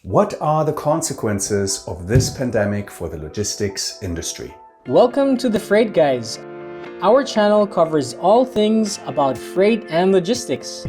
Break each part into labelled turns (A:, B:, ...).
A: What are the consequences of this pandemic for the logistics industry?
B: Welcome to the Freight Guys. Our channel covers all things about freight and logistics.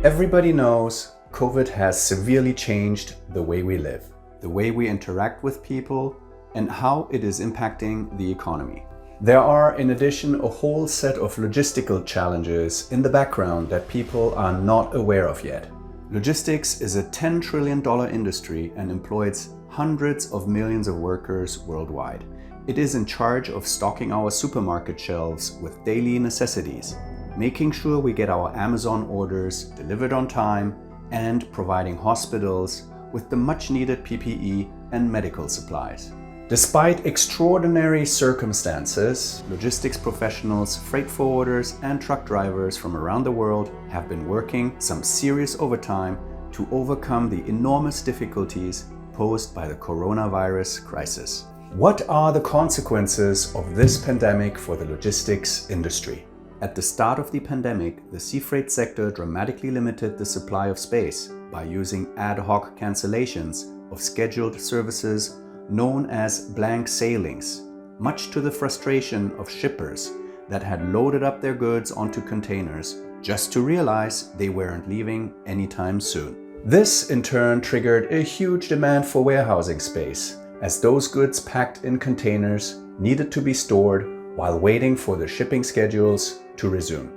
A: Everybody knows COVID has severely changed the way we live, the way we interact with people, and how it is impacting the economy. There are, in addition, a whole set of logistical challenges in the background that people are not aware of yet. Logistics is a $10 trillion industry and employs hundreds of millions of workers worldwide. It is in charge of stocking our supermarket shelves with daily necessities, making sure we get our Amazon orders delivered on time, and providing hospitals with the much needed PPE and medical supplies. Despite extraordinary circumstances, logistics professionals, freight forwarders, and truck drivers from around the world have been working some serious overtime to overcome the enormous difficulties posed by the coronavirus crisis. What are the consequences of this pandemic for the logistics industry? At the start of the pandemic, the sea freight sector dramatically limited the supply of space by using ad hoc cancellations of scheduled services known as blank sailings, much to the frustration of shippers that had loaded up their goods onto containers just to realize they weren't leaving anytime soon. This in turn triggered a huge demand for warehousing space, as those goods packed in containers needed to be stored while waiting for the shipping schedules to resume.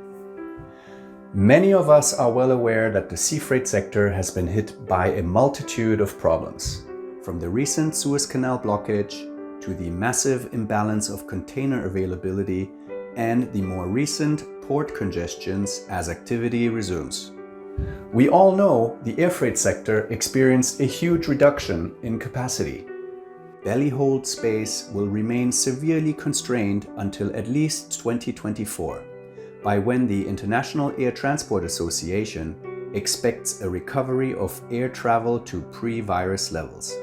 A: Many of us are well aware that the sea freight sector has been hit by a multitude of problems, from the recent Suez Canal blockage to the massive imbalance of container availability and the more recent port congestions as activity resumes. We all know the air freight sector experienced a huge reduction in capacity. Belly hold space will remain severely constrained until at least 2024, by when the International Air Transport Association expects a recovery of air travel to pre-virus levels.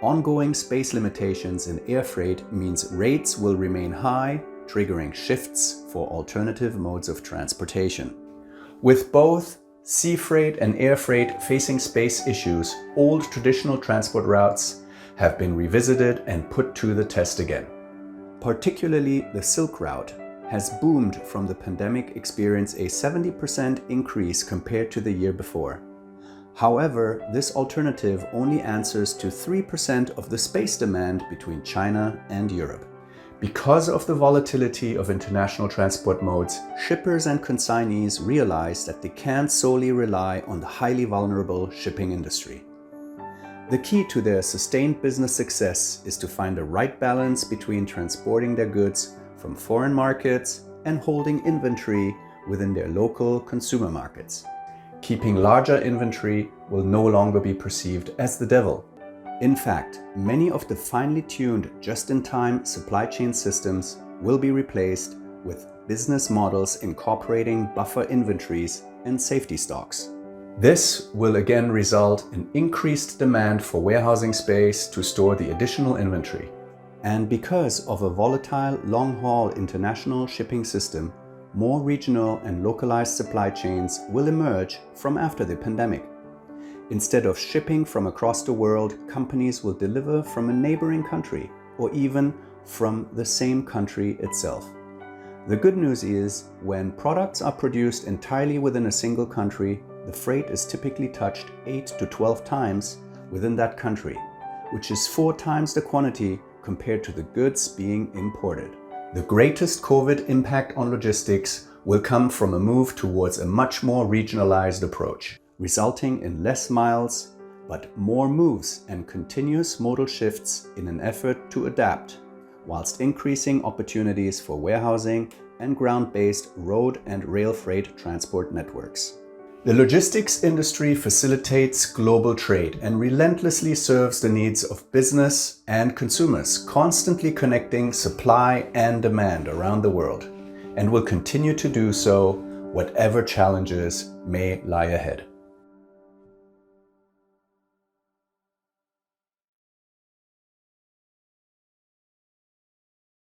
A: Ongoing space limitations in air freight means rates will remain high, triggering shifts for alternative modes of transportation. With both sea freight and air freight facing space issues, old traditional transport routes have been revisited and put to the test again. Particularly the Silk Route has boomed from the pandemic, experiencing a 70% increase compared to the year before. However, this alternative only answers to 3% of the space demand between China and Europe. Because of the volatility of international transport modes, shippers and consignees realize that they can't solely rely on the highly vulnerable shipping industry. The key to their sustained business success is to find the right balance between transporting their goods from foreign markets and holding inventory within their local consumer markets. Keeping larger inventory will no longer be perceived as the devil. In fact, many of the finely tuned just-in-time supply chain systems will be replaced with business models incorporating buffer inventories and safety stocks. This will again result in increased demand for warehousing space to store the additional inventory. And because of a volatile long-haul international shipping system, more regional and localized supply chains will emerge from after the pandemic. Instead of shipping from across the world, companies will deliver from a neighboring country or even from the same country itself. The good news is, when products are produced entirely within a single country, the freight is typically touched 8 to 12 times within that country, which is 4 times the quantity compared to the goods being imported. The greatest COVID impact on logistics will come from a move towards a much more regionalized approach, resulting in less miles, but more moves and continuous modal shifts in an effort to adapt, whilst increasing opportunities for warehousing and ground-based road and rail freight transport networks. The logistics industry facilitates global trade and relentlessly serves the needs of business and consumers, constantly connecting supply and demand around the world, and will continue to do so whatever challenges may lie ahead.